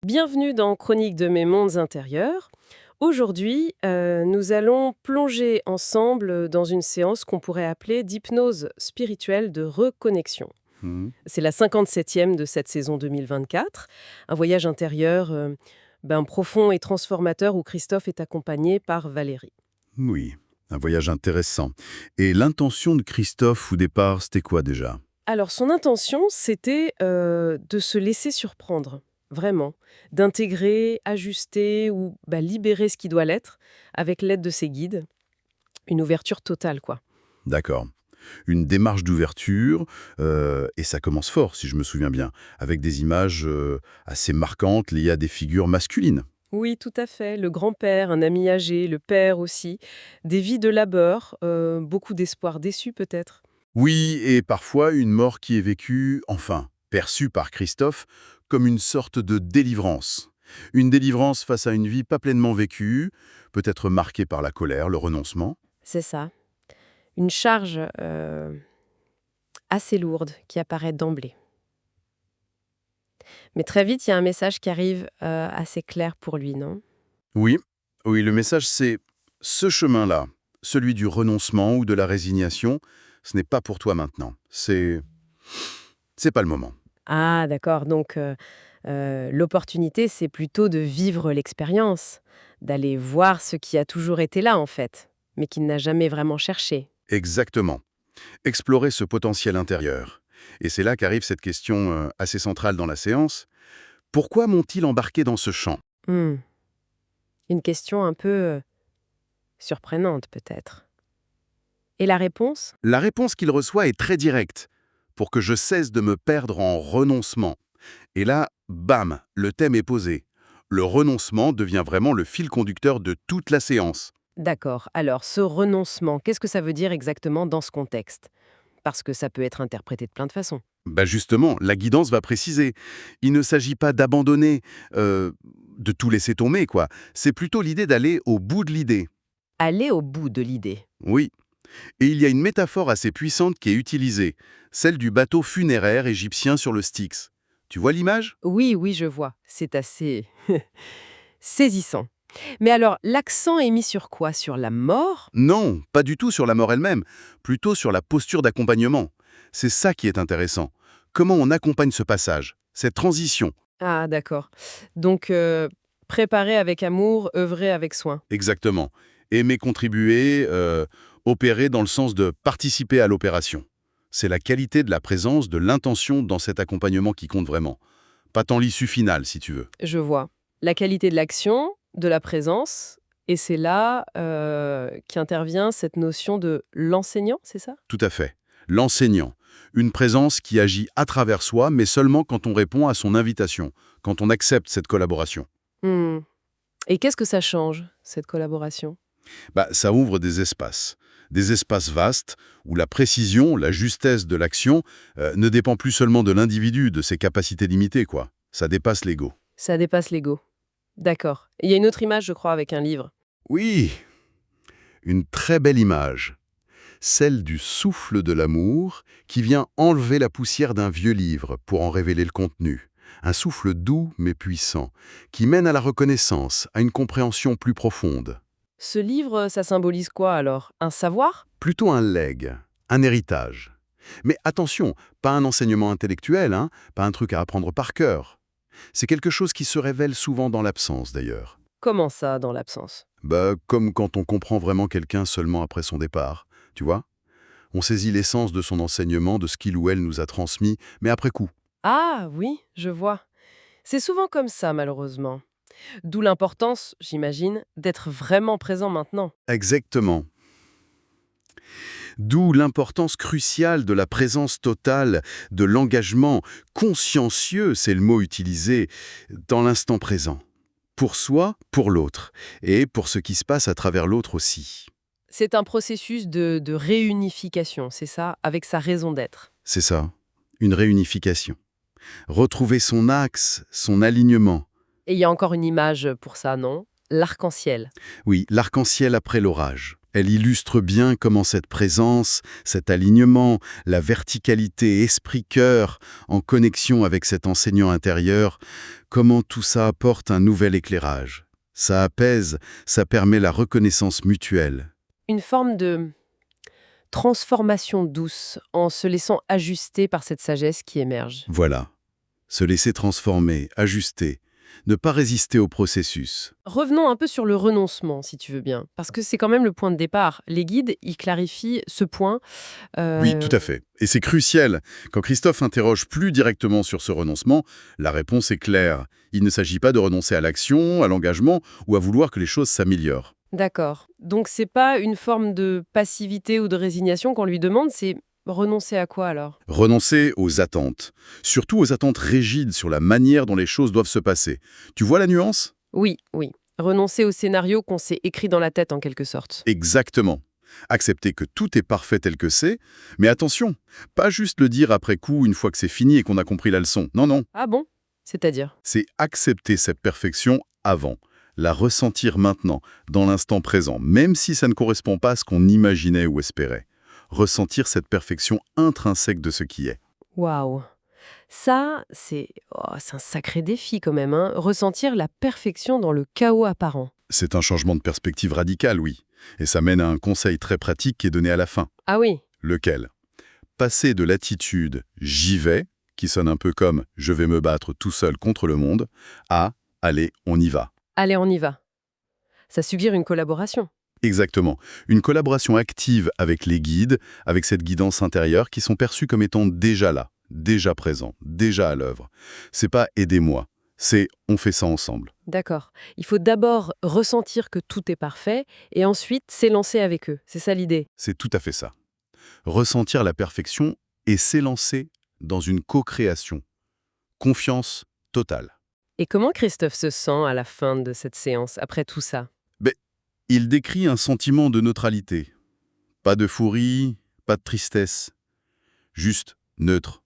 Bienvenue dans Chronique de mes mondes intérieurs. Aujourd'hui, nous allons plonger ensemble dans une séance qu'on pourrait appeler d'hypnose spirituelle de reconnexion. Mhm. C'est la 57e de cette saison 2024, un voyage intérieur profond et transformateur où Christophe est accompagné par Valérie. Oui, un voyage intéressant. Et l'intention de Christophe au départ, c'était quoi déjà? Alors, son intention, c'était de se laisser surprendre, vraiment, d'intégrer, ajuster ou libérer ce qui doit l'être avec l'aide de ses guides. Une ouverture totale, quoi. D'accord. Une démarche d'ouverture, et ça commence fort, si je me souviens bien, avec des images assez marquantes liées à des figures masculines. Oui, tout à fait. Le grand-père, un ami âgé, le père aussi. Des vies de labeur, beaucoup d'espoir déçu peut-être. Oui, et parfois une mort qui est vécue, enfin, perçue par Christophe, comme une sorte de délivrance. Une délivrance face à une vie pas pleinement vécue, peut-être marquée par la colère, le renoncement. C'est ça. Une charge assez lourde qui apparaît d'emblée. Mais très vite, il y a un message qui arrive assez clair pour lui, non? Oui, oui, le message c'est ce chemin-là, celui du renoncement ou de la résignation, ce n'est pas pour toi maintenant. C'est pas le moment. Ah d'accord, donc l'opportunité, c'est plutôt de vivre l'expérience, d'aller voir ce qui a toujours été là en fait, mais qui n'a jamais vraiment cherché. Exactement. Explorer ce potentiel intérieur. Et c'est là qu'arrive cette question assez centrale dans la séance. Pourquoi m'ont-ils embarqué dans ce champ? Hmm. Une question un peu surprenante peut-être. Et la réponse? La réponse qu'il reçoit est très directe. Pour que je cesse de me perdre en renoncement. Et là, bam, le thème est posé. Le renoncement devient vraiment le fil conducteur de toute la séance. D'accord, alors ce renoncement, qu'est-ce que ça veut dire exactement dans ce contexte? Parce que ça peut être interprété de plein de façons. Bah justement, la guidance va préciser. Il ne s'agit pas d'abandonner, de tout laisser tomber, quoi. C'est plutôt l'idée d'aller au bout de l'idée. Aller au bout de l'idée. Oui. Et il y a une métaphore assez puissante qui est utilisée, celle du bateau funéraire égyptien sur le Styx. Tu vois l'image? Oui, oui, je vois. C'est assez saisissant. Mais alors, l'accent est mis sur quoi? Sur la mort? Non, pas du tout sur la mort elle-même, plutôt sur la posture d'accompagnement. C'est ça qui est intéressant. Comment on accompagne ce passage, cette transition? Ah, d'accord. Donc, préparer avec amour, œuvrer avec soin. Exactement. Aimer contribuer, opérer dans le sens de participer à l'opération. C'est la qualité de la présence, de l'intention dans cet accompagnement qui compte vraiment. Pas tant l'issue finale, si tu veux. Je vois. La qualité de l'action, de la présence, et c'est là qu'intervient cette notion de l'enseignant, c'est ça? Tout à fait. L'enseignant. Une présence qui agit à travers soi, mais seulement quand on répond à son invitation, quand on accepte cette collaboration. Hmm. Et qu'est-ce que ça change, cette collaboration? Bah, ça ouvre des espaces. Des espaces vastes où la précision, la justesse de l'action ne dépend plus seulement de l'individu, de ses capacités limitées, quoi. Ça dépasse l'ego. Ça dépasse l'ego. D'accord. Il y a une autre image, je crois, avec un livre. Oui, une très belle image. Celle du souffle de l'amour qui vient enlever la poussière d'un vieux livre pour en révéler le contenu. Un souffle doux mais puissant, qui mène à la reconnaissance, à une compréhension plus profonde. Ce livre, ça symbolise quoi alors? Un savoir? Plutôt un legs, un héritage. Mais attention, pas un enseignement intellectuel, hein, pas un truc à apprendre par cœur. C'est quelque chose qui se révèle souvent dans l'absence d'ailleurs. Comment ça, dans l'absence? Bah, comme quand on comprend vraiment quelqu'un seulement après son départ, tu vois? On saisit l'essence de son enseignement, de ce qu'il ou elle nous a transmis, mais après coup. Ah oui, je vois. C'est souvent comme ça, malheureusement. D'où l'importance, j'imagine, d'être vraiment présent maintenant. Exactement. D'où l'importance cruciale de la présence totale, de l'engagement consciencieux, c'est le mot utilisé, dans l'instant présent. Pour soi, pour l'autre, et pour ce qui se passe à travers l'autre aussi. C'est un processus de réunification, c'est ça, avec sa raison d'être. C'est ça, une réunification. Retrouver son axe, son alignement. Et il y a encore une image pour ça, non? L'arc-en-ciel. Oui, l'arc-en-ciel après l'orage. Elle illustre bien comment cette présence, cet alignement, la verticalité esprit-cœur en connexion avec cet enseignant intérieur, comment tout ça apporte un nouvel éclairage. Ça apaise, ça permet la reconnaissance mutuelle. Une forme de transformation douce en se laissant ajuster par cette sagesse qui émerge. Voilà. Se laisser transformer, ajuster, ne pas résister au processus. Revenons un peu sur le renoncement, si tu veux bien, parce que c'est quand même le point de départ. Les guides, ils clarifient ce point. Oui, tout à fait. Et c'est crucial. Quand Christophe interroge plus directement sur ce renoncement, la réponse est claire. Il ne s'agit pas de renoncer à l'action, à l'engagement ou à vouloir que les choses s'améliorent. D'accord. Donc c'est pas une forme de passivité ou de résignation qu'on lui demande, c'est renoncer à quoi alors? Renoncer aux attentes. Surtout aux attentes rigides sur la manière dont les choses doivent se passer. Tu vois la nuance? Oui, oui. Renoncer au scénario qu'on s'est écrit dans la tête en quelque sorte. Exactement. Accepter que tout est parfait tel que c'est, mais attention, pas juste le dire après coup une fois que c'est fini et qu'on a compris la leçon. Non, non. Ah bon? C'est-à-dire? C'est accepter cette perfection avant, la ressentir maintenant, dans l'instant présent, même si ça ne correspond pas à ce qu'on imaginait ou espérait. Ressentir cette perfection intrinsèque de ce qui est. Waouh! Ça, c'est un sacré défi quand même, hein. Ressentir la perfection dans le chaos apparent. C'est un changement de perspective radical, oui. Et ça mène à un conseil très pratique qui est donné à la fin. Ah oui, Lequel? Passer de l'attitude « j'y vais », qui sonne un peu comme « je vais me battre tout seul contre le monde », à « allez, on y va ». allez, on y va. Ça suggère une collaboration. Exactement. Une collaboration active avec les guides, avec cette guidance intérieure qui sont perçus comme étant déjà là, déjà présents, déjà à l'œuvre. C'est pas « aidez-moi », c'est « on fait ça ensemble ». D'accord. Il faut d'abord ressentir que tout est parfait et ensuite s'élancer avec eux. C'est ça l'idée. C'est tout à fait ça. Ressentir la perfection et s'élancer dans une co-création. Confiance totale. Et comment Christophe se sent à la fin de cette séance, après tout ça? Il décrit un sentiment de neutralité. Pas d'euphorie, pas de tristesse. Juste neutre.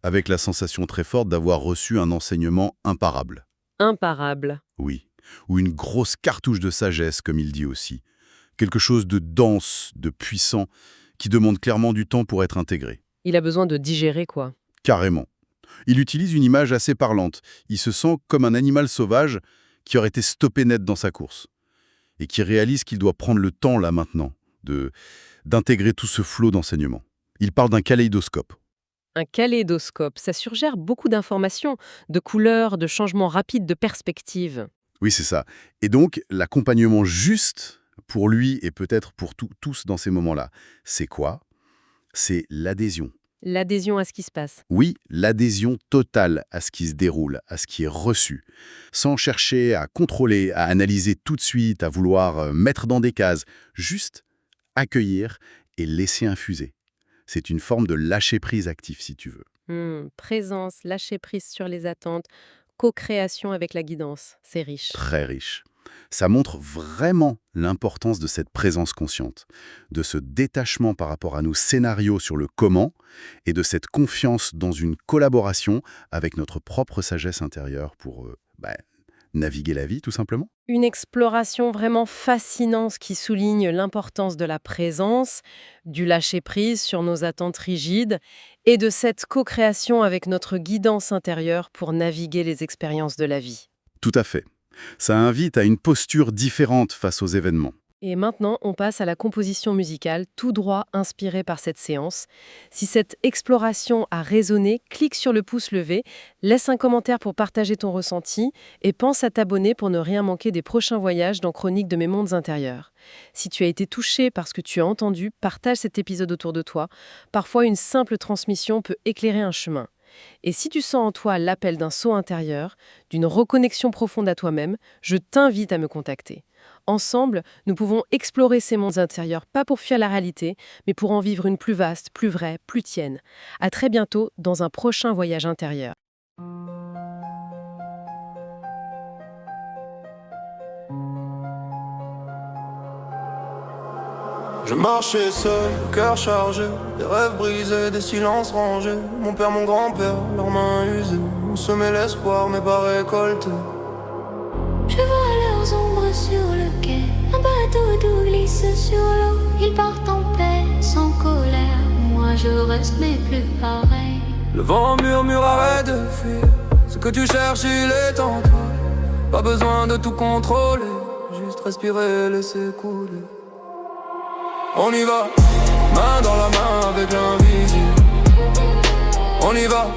Avec la sensation très forte d'avoir reçu un enseignement imparable. Imparable. Oui. Ou une grosse cartouche de sagesse, comme il dit aussi. Quelque chose de dense, de puissant, qui demande clairement du temps pour être intégré. Il a besoin de digérer, quoi. Carrément. Il utilise une image assez parlante. Il se sent comme un animal sauvage qui aurait été stoppé net dans sa course. Et qui réalise qu'il doit prendre le temps, là, maintenant, d'intégrer tout ce flot d'enseignement. Il parle d'un kaléidoscope. Un kaléidoscope, ça suggère beaucoup d'informations, de couleurs, de changements rapides de perspective. Oui, c'est ça. Et donc, l'accompagnement juste, pour lui et peut-être pour tous dans ces moments-là, c'est quoi? C'est l'adhésion. L'adhésion à ce qui se passe. Oui, l'adhésion totale à ce qui se déroule, à ce qui est reçu, sans chercher à contrôler, à analyser tout de suite, à vouloir mettre dans des cases, juste accueillir et laisser infuser. C'est une forme de lâcher-prise actif, si tu veux. Présence, lâcher prise sur les attentes, co-création avec la guidance. C'est riche. Très riche. Ça montre vraiment l'importance de cette présence consciente, de ce détachement par rapport à nos scénarios sur le comment et de cette confiance dans une collaboration avec notre propre sagesse intérieure pour naviguer la vie, tout simplement. Une exploration vraiment fascinante qui souligne l'importance de la présence, du lâcher-prise sur nos attentes rigides et de cette co-création avec notre guidance intérieure pour naviguer les expériences de la vie. Tout à fait. Ça invite à une posture différente face aux événements. Et maintenant, on passe à la composition musicale, tout droit inspirée par cette séance. Si cette exploration a résonné, clique sur le pouce levé, laisse un commentaire pour partager ton ressenti et pense à t'abonner pour ne rien manquer des prochains voyages dans Chroniques de mes mondes intérieurs. Si tu as été touché par ce que tu as entendu, partage cet épisode autour de toi. Parfois, une simple transmission peut éclairer un chemin. Et si tu sens en toi l'appel d'un saut intérieur, d'une reconnexion profonde à toi-même, je t'invite à me contacter. Ensemble, nous pouvons explorer ces mondes intérieurs, pas pour fuir la réalité, mais pour en vivre une plus vaste, plus vraie, plus tienne. À très bientôt dans un prochain voyage intérieur. Je marchais seul, le cœur chargé, des rêves brisés, des silences rangés. Mon père, mon grand-père, leurs mains usées, ont semé l'espoir mais pas récolté. Je vois leurs ombres sur le quai, Un bateau doux glisse sur l'eau, ils partent en paix, sans colère. Moi je reste mais plus pareil. Le vent murmure, arrête de fuir. Ce que tu cherches, il est en toi. Pas besoin de tout contrôler, juste respirer, laisser couler. On y va, main dans la main avec l'invisible. On y va,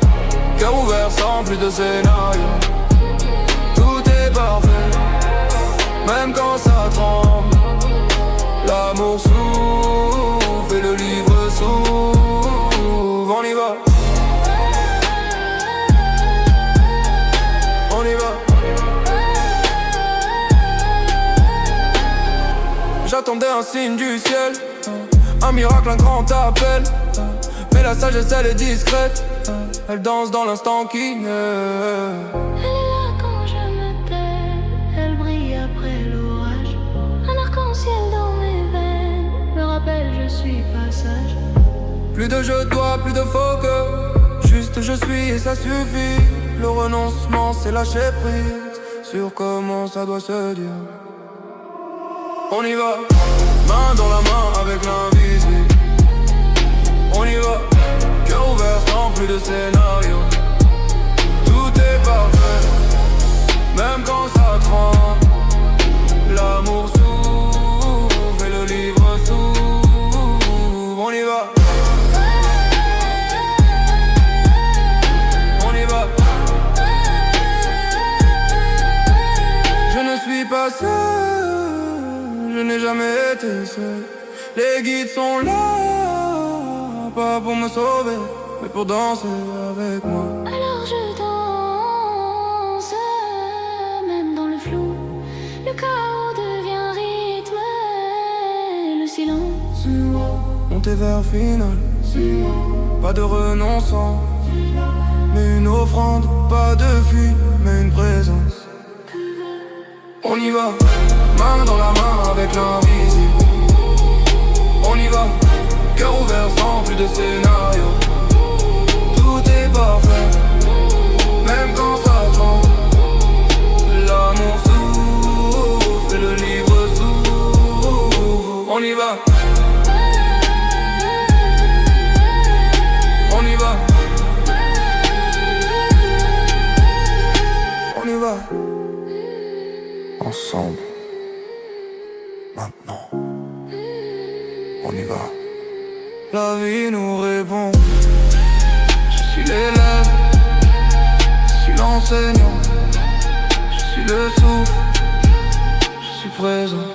cœur ouvert sans plus de scénario. Tout est parfait, même quand ça tremble. L'amour souffle et le livre s'ouvre. On y va, on y va. J'attendais un signe du ciel, un miracle, un grand appel. Mais la sagesse elle est discrète, elle danse dans l'instant qui naît. Elle est là quand je me tais, elle brille après l'orage. Un arc-en-ciel dans mes veines me rappelle je suis pas sage. Plus de je dois, plus de faut que, juste je suis et ça suffit. Le renoncement c'est lâcher prise sur comment ça doit se dire. On y va, main dans la main avec l'invisible. On y va, cœur ouvert sans plus de scénario. Tout est parfait, même quand ça tremble. L'amour s'ouvre et le livre s'ouvre. On y va, on y va. Je ne suis pas seul, je n'ai jamais été seul. Les guides sont là, pas pour me sauver, mais pour danser avec moi. Alors je danse, même dans le flou. Le chaos devient rythme et le silence. Monter vers final, pas de renonçant, mais une offrande, pas de fuite, mais une présence. On y va, main dans la main avec l'invisible. On y va, cœur ouvert sans plus de scénario. Tout est parfait, même quand ça tremble. L'amour souffle et le livre s'ouvre. On y va, on y va, on y va. Ensemble, maintenant, on y va. La vie nous répond. Je suis l'élève, je suis l'enseignant, je suis le souffle, je suis présent.